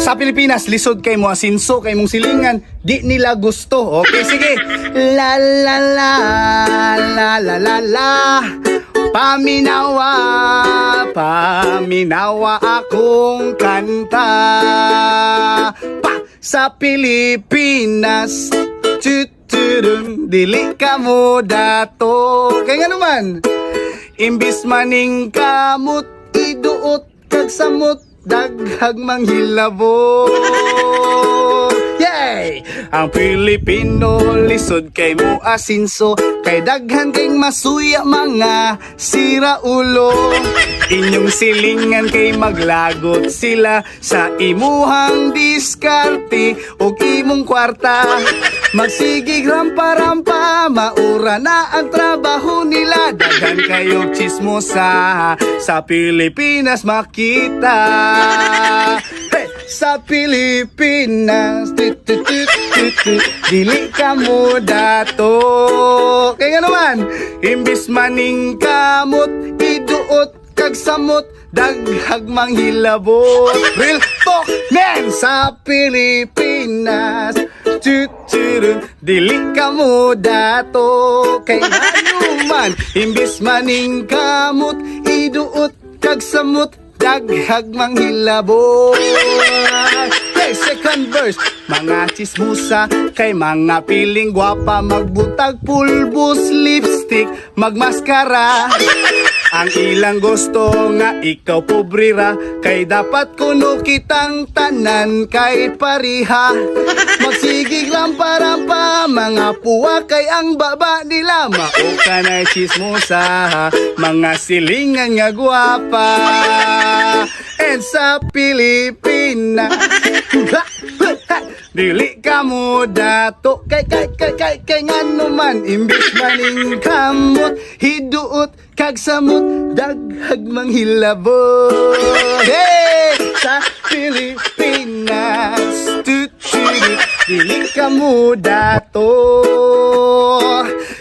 Sa Pilipinas, lisod kay mo asinso, kay mong silingan, di nila gusto. Okay, sige. La la la, la la la la. Paminawa, paminawa akong kanta. Pa sa Pilipinas, tuturun, dili ka mo dato. Kaya nga naman, imbis maning kamot, iduot kag samot, daghag manghilabot. Yay! Ang Pilipino lisod kay mo asinso, kay daghan kay masuya mga sira ulo. Inyong silingan kay maglagot sila sa imuhang diskarte o imong kwarta. Magsigig rampa-rampa, maura na ang trabaho nila. Daghan kayong chismosa sa Pilipinas makita. Hey! Sa Pilipinas, dili ka mo dato. Kaya nga naman, imbis maning kamot, iduot kag samot, daghag manghilabot. Real talk, man! Sa Pilipinas, dili ka mo dato. Kaya nga naman, imbis maning kamot, iduot kag samot, daghag manghilabot. Hey, second verse, mga chismusa kay mga piling gwapa, magbutag pulbos, lipstick, magmaskara. Ang ilang gusto nga ikaw pobrira, kay dapat kuno kitang tanan kay pariha. Magsigig rampa-rampa, mga puwa kay ang baba nila. Mao ka na chismosa, mga silingan nga gwapa. And sa Pilipinas, dili ka mo dato. Kay nga naman, imbis maning kamot, hiduot kag samot, daghag manghilabot. Hey! Sa Pilipinas, dili ka mo dato.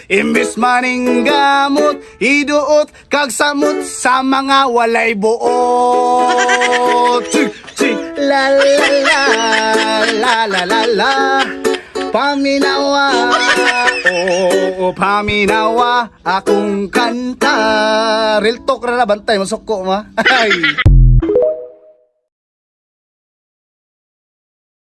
Imbis maning gamot, iduot kag samot sa mga walay buot. La la la, la la la la. Paminawa, oh, paminawa akong kanta. Real talk ra na bantay, masok ko ma. Ay.